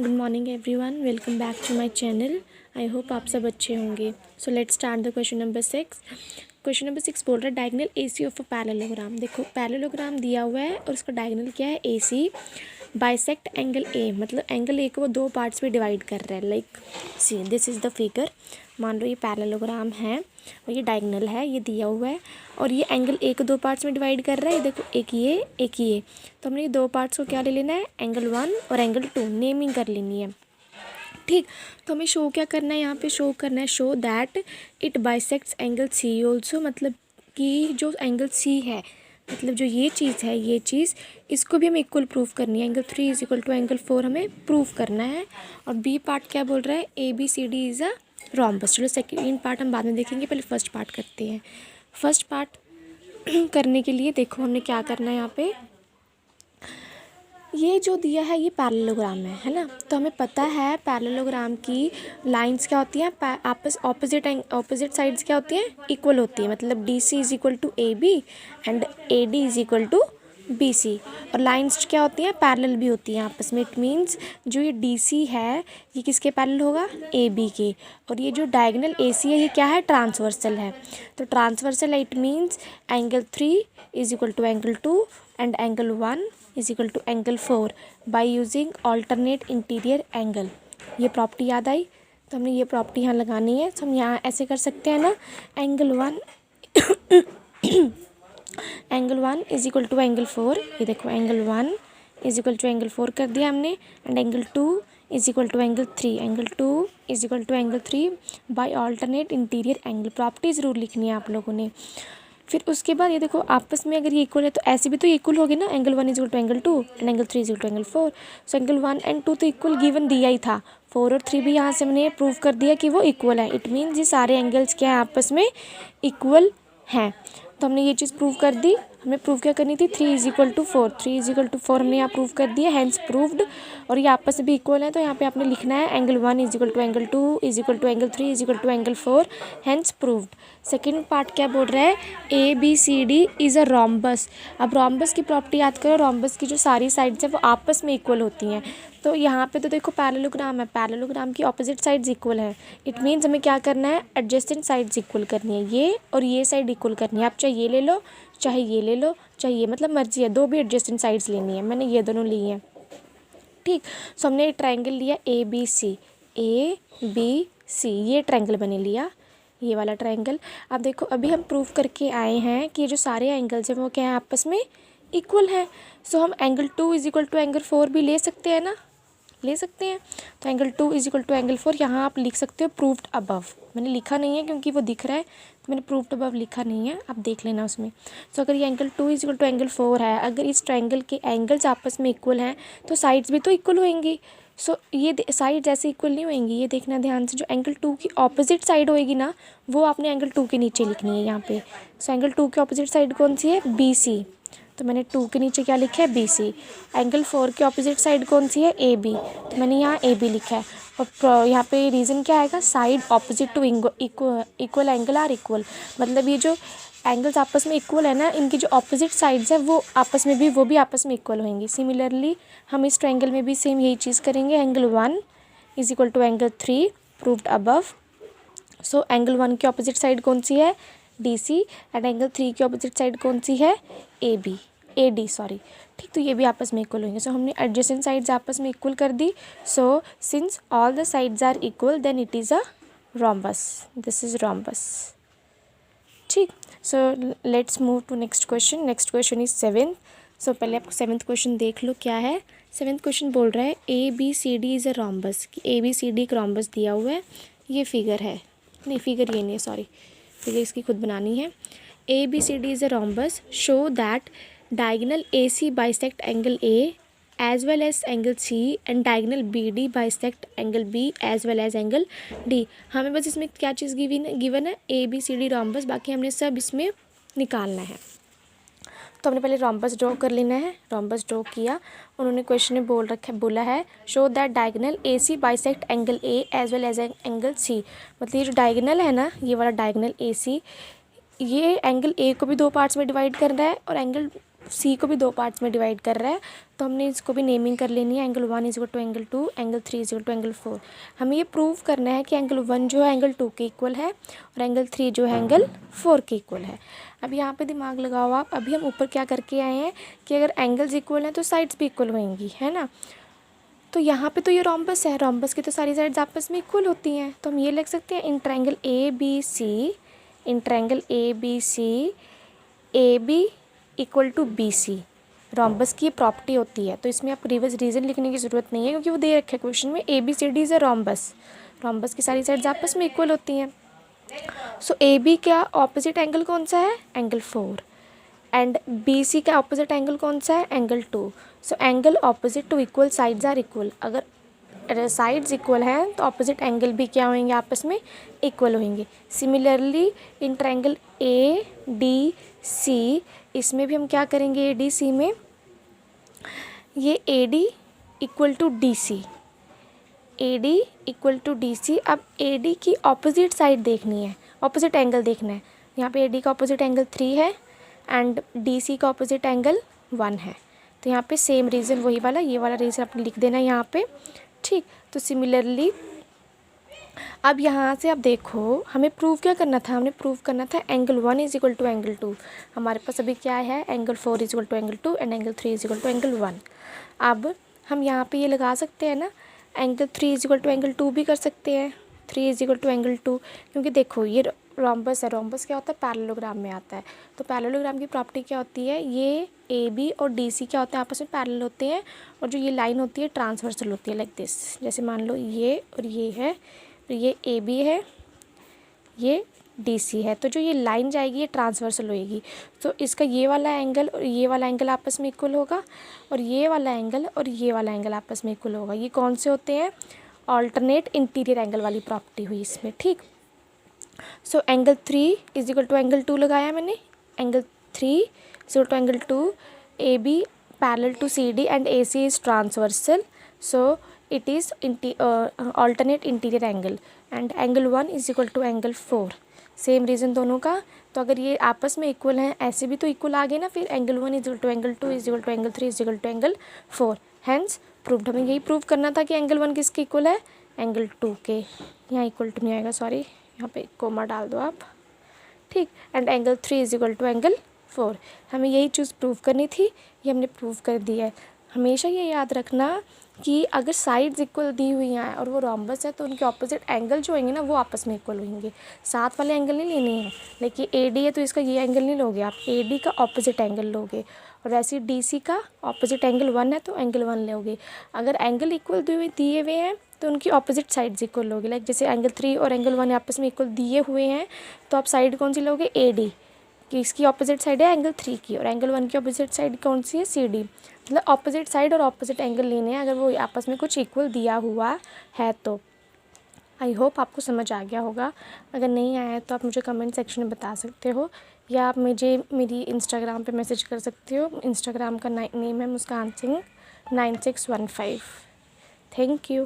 Good morning everyone, welcome back to my channel. I hope आप सब अच्छे होंगे। So let's start the question number 6। Question number 6 बोल रहा है diagonal AC of a parallelogram. देखो पैरेललोग्राम दिया हुआ है और उसका डायगोनल क्या है, एसी। बाइसेक्ट एंगल ए, मतलब एंगल ए को वो दो पार्ट्स में डिवाइड कर रहा है। Like see this is the figure. मान लो ये पैरेललोग्राम है और ये डायगोनल है, ये दिया हुआ है और ये एंगल ए को दो पार्ट्स में डिवाइड कर रहा है। देखो एक ये। तो हमने ये दो पार्ट्स को क्या ले लेना है, एंगल 1 और एंगल 2 नेमिंग कर लेनी है। ठीक, तो हमें शो क्या करना है, यहाँ पे शो करना है, show that it bisects angle C also. मतलब कि जो एंगल सी है, मतलब जो ये चीज़ है, ये चीज़ इसको भी हमें इक्वल प्रूफ करनी है। Angle 3 is equal to angle 4 हमें प्रूफ करना है। और बी पार्ट क्या बोल रहा है, A B C D is a rhombus. चलो सेकेंड पार्ट हम बाद में देखेंगे, पहले फर्स्ट पार्ट करते हैं। फर्स्ट पार्ट करने के लिए देखो हमने क्या करना है, यहाँ पे ये जो दिया है ये पैरेललोग्राम है ना। तो हमें पता है पैरेललोग्राम की लाइंस क्या होती हैं, आपस ऑपोजिट साइड्स क्या होती हैं, इक्वल होती है। मतलब D C is equal to A B and A D is equal to B C. और लाइंस क्या होती हैं, पैरेलल भी होती हैं आपस में। इट मीन्स जो ये डी सी है ये किसके पैरेलल होगा, ए बी के। और ये जो डायगोनल ए सी है ये क्या है, ट्रांसवर्सल है। तो transversal it means angle 3 is equal to angle 2 and angle 1 is equal to angle 4 by using alternate interior angle. ये प्रॉपर्टी याद आई, तो हमने ये प्रॉपर्टी यहाँ लगानी है। तो हम यहाँ ऐसे कर सकते हैं ना, angle 1 angle 1 is equal to angle 4। ये देखो angle 1 is equal to angle 4 कर दिया हमने। And angle 2 is equal to angle 3, angle 2 is equal to angle 3 by alternate interior angle. Property ज़रूर लिखनी है आप लोगों ने। फिर उसके बाद ये देखो आपस में अगर ये इक्वल है तो ऐसे भी तो इक्वल होगी ना, angle 1 is equal to angle 2 and angle 3 is equal to angle 4। So angle 1 and 2 तो इक्वल गिवन दिया ही था, 4 और 3 भी यहाँ से हमने प्रूव कर दिया कि वो इक्वल है। इट मीन्स ये सारे एंगल्स क्या है, आपस में इक्वल हैं। तो हमने ये चीज़ प्रूव कर दी। हमें प्रूव क्या करनी थी, 3 is equal to 4, 3 is equal to 4 हमने यहाँ प्रूव कर दिया, हैंस प्रूव्ड। और ये आपस में भी इक्वल है, तो यहाँ पे आपने लिखना है angle 1 is equal to angle 2 is equal to angle 3 is equal to angle 4, hence proved. Second part क्या बोल रहा है, A B C D is a rhombus. अब रोम्बस की प्रॉपर्टी याद करो, रोम्बस की जो सारी साइड्स हैं वो आपस में इक्वल होती हैं। तो यहाँ पे तो देखो पैरेललोग्राम है, पैरेललोग्राम की ऑपोजिट साइड्स इक्वल है। इट मीन्स हमें क्या करना है, एडजेसेंट साइड्स इक्वल करनी है। ये और ये साइड इक्वल करनी है। आप चाहे ये ले लो, चाहे ये ले लो, चाहे ये, मतलब मर्जी है, दो भी एडजेसेंट साइड्स लेनी है। मैंने ये दोनों ली हैं। ठीक, सो हमने एक ट्रायंगल लिया ए बी सी, ये ट्रायंगल मैंने लिया, ये वाला ट्रायंगल। अब देखो अभी हम प्रूफ करके आए हैं कि ये जो सारे एंगल्स हैं वो क्या है, आपस में इक्वल है। सो हम angle 2 is equal to angle 4 भी ले सकते हैं ना, ले सकते हैं। तो angle 2 is equal to angle 4 यहाँ आप लिख सकते हो प्रूव्ड अबव। मैंने लिखा नहीं है क्योंकि वो दिख रहा है, तो मैंने प्रूव्ड अबव लिखा नहीं है, आप देख लेना उसमें। सो अगर ये angle 2 is equal to angle 4 है, अगर इस ट्रायंगल के एंगल्स आपस में इक्वल हैं तो साइड्स भी तो इक्वल होएंगी। सो ये साइड्स ऐसे इक्वल नहीं होएंगी, ये देखना ध्यान से। जो एंगल 2 की ऑपोजिट साइड होएगी ना, वो आपने एंगल 2 के नीचे लिखनी है यहाँ पे। सो एंगल 2 की ऑपोजिट साइड कौन सी है, बी सी। तो मैंने 2 के नीचे क्या लिखा है, बी सी। एंगल 4 की ऑपोजिट साइड कौन सी है, ए बी। तो मैंने यहाँ ए बी लिखा है। और यहाँ पे रीज़न क्या आएगा, side opposite to equal angle are equal. मतलब ये जो एंगल्स आपस में इक्वल है ना, इनकी जो ऑपोजिट साइड्स है वो आपस में भी आपस में इक्वल होंगी। सिमिलरली हम इस ट्रायंगल में भी सेम यही चीज़ करेंगे। Angle 1 is equal to angle 3 proved above. So angle 1 की ऑपोजिट साइड कौन सी है, डी सी। एंड एंगल 3 की ऑपोजिट साइड कौन सी है, A B, A D sorry. ठीक, तो ये भी आपस में इक्वल होंगे। सो हमने एडजेसेंट साइड्स आपस में इक्वल कर दी। So since all the sides are equal then it is a rhombus, this is rhombus. ठीक, so let's move to next question. Next question is 7th। सो पहले आपको 7th क्वेश्चन देख लो क्या है। 7th क्वेश्चन बोल रहा है A B C D is a rhombus. A B C D एक रोम्बस दिया हुआ है, ये फिगर है, नहीं फिगर ये नहीं है, सॉरी फिगर इसकी खुद बनानी है। A B C D is a rhombus, show that diagonal A C bisect angle A as well as angle C and diagonal BD bisect angle B as well as angle D। हमें बस इसमें क्या चीज़ given है, A B C D rhombus, बाकी हमने सब इसमें निकालना है। तो हमने पहले रोम्बस ड्रॉ कर लेना है। रोम्बस ड्रॉ किया, उन्होंने क्वेश्चन में बोला है show that diagonal A C bisect angle A as well as angle C. मतलब ये जो डायगोनल है ना, ये वाला डायगोनल ए सी, ये एंगल ए को भी दो पार्ट्स में डिवाइड कर रहा है और एंगल सी को भी 2 पार्ट्स में डिवाइड कर रहा है, तो हमने इसको भी नेमिंग कर लेनी है। Angle 1 is equal to angle 2, angle 3 is equal to angle 4। हमें ये प्रूव करना है कि एंगल 1 जो है एंगल 2 के इक्वल है और एंगल 3 जो है एंगल 4 के इक्वल है। अब यहाँ पे दिमाग लगाओ आप, अभी हम ऊपर क्या करके आए हैं कि अगर एंगल्स इक्वल हैं तो साइड्स भी इक्वल होंगी, है ना। तो यहाँ पे तो ये रोम्बस है, रोम्बस की तो सारी साइड्स आपस में इक्वल होती हैं, तो हम ये लिख सकते हैं in triangle A B equal to B C. Rhombus की ये प्रॉपर्टी होती है, तो इसमें आप रिवर्स रीज़न लिखने की ज़रूरत नहीं है क्योंकि वो दे रखे है क्वेश्चन में। A B C D is a rhombus, rhombus की सारी साइड्स आपस में इक्वल होती हैं। सो ए बी का ऑपोजिट एंगल कौन सा है, एंगल 4, एंड बी सी का ऑपोजिट एंगल कौन सा है, angle 2। So angle opposite to equal sides are equal. अगर साइड्स इक्वल हैं तो ऑपोजिट एंगल भी क्या होंगे, आपस में इक्वल होंगे। Similarly in triangle A D C, इसमें भी हम क्या करेंगे, ए डी सी में ये A D equal to D C, A D equal to D C. अब ए डी की ऑपोजिट साइड देखनी है, ऑपोजिट एंगल देखना है। यहाँ पे ए डी का ऑपोजिट एंगल 3 है एंड डी सी का ऑपोजिट एंगल 1 है, तो यहाँ पे सेम रीज़न वही वाला, ये वाला रीज़न आपने लिख देना है यहाँ पे, ठीक। तो सिमिलरली अब यहाँ से आप देखो हमें प्रूव क्या करना था, हमने प्रूव करना था angle 1 is equal to angle 2। हमारे पास अभी क्या है, angle 4 is equal to angle 2 and angle 3 is equal to angle 1। अब हम यहाँ पे ये लगा सकते हैं ना, angle 3 is equal to angle 2 भी कर सकते हैं, 3 इज इक्वल टू एंगल 2, क्योंकि देखो ये रोम्बस है, रोम्बस क्या होता है, पैरेललोग्राम में आता है। तो पैरेललोग्राम की प्रॉपर्टी क्या होती है, ये ए बी और डी सी क्या होते हैं, आपस में पैरेलल होते हैं, और जो ये लाइन होती है ट्रांसवर्सल होती है, लाइक दिस। जैसे मान लो ये और ये है, तो ये ए बी है, ये डी सी है, तो जो ये लाइन जाएगी ये ट्रांसवर्सल होएगी। तो इसका ये वाला एंगल और ये वाला एंगल आपस में इक्वल होगा, और ये वाला एंगल और ये वाला एंगल आपस में इक्वल होगा। ये कौन से होते हैं, ऑल्टरनेट इंटीरियर एंगल वाली प्रॉपर्टी हुई इसमें, ठीक। So angle 3 is equal to angle 2 लगाया मैंने, angle 3 is equal to angle 2, A B parallel to C D and A C is transversal, so it is alternate interior angle, and angle 1 is equal to angle 4। Same reason दोनों का, तो अगर ये आपस में equal हैं, ऐसे भी तो इक्वल आ गए ना, फिर angle 1 is equal to angle 2 is equal to angle 3 is equal to angle 4, hence proved. हमें यही प्रूव करना था कि एंगल 1 किसके इक्वल है, एंगल 2 के। यहाँ इक्वल टू नहीं आएगा, सॉरी, यहाँ पे कोमा डाल दो आप, ठीक। And angle 3 is equal to angle 4। हमें यही चीज़ प्रूव करनी थी, ये हमने प्रूव कर दिया है। हमेशा ये याद रखना कि अगर साइड्स इक्वल दी हुई हैं और वो रोम्बस है तो उनके ऑपोजिट एंगल जो होंगे ना वो आपस में इक्वल होंगे। साथ वाले एंगल नहीं लेने हैं, लेकिन ए डी है तो इसका ये एंगल नहीं लोगे आप, ए डी का ऑपोजिट एंगल लोगे, और वैसे ही डी सी का ऑपोजिट एंगल 1 है तो एंगल 1 लोगे। अगर एंगल इक्वल दिए हुए हैं तो उनकी ऑपोजिट साइड्स इक्वल लोगे, लाइक जैसे एंगल 3 और एंगल 1 आपस में इक्वल दिए हुए हैं तो आप साइड कौन सी लोगे, ए डी, कि इसकी ऑपोजिट साइड है एंगल 3 की, और एंगल 1 की ऑपोजिट साइड कौन सी है, सी डी। मतलब ऑपोजिट साइड और ऑपोजिट एंगल लेने हैं अगर वो आपस में कुछ इक्वल दिया हुआ है तो। आई होप आपको समझ आ गया होगा, अगर नहीं आया है तो आप मुझे कमेंट सेक्शन में बता सकते हो, या आप मुझे मेरी इंस्टाग्राम पे मैसेज कर सकते हो। इंस्टाग्राम का नेम है मुस्कान सिंह 9615। Thank you.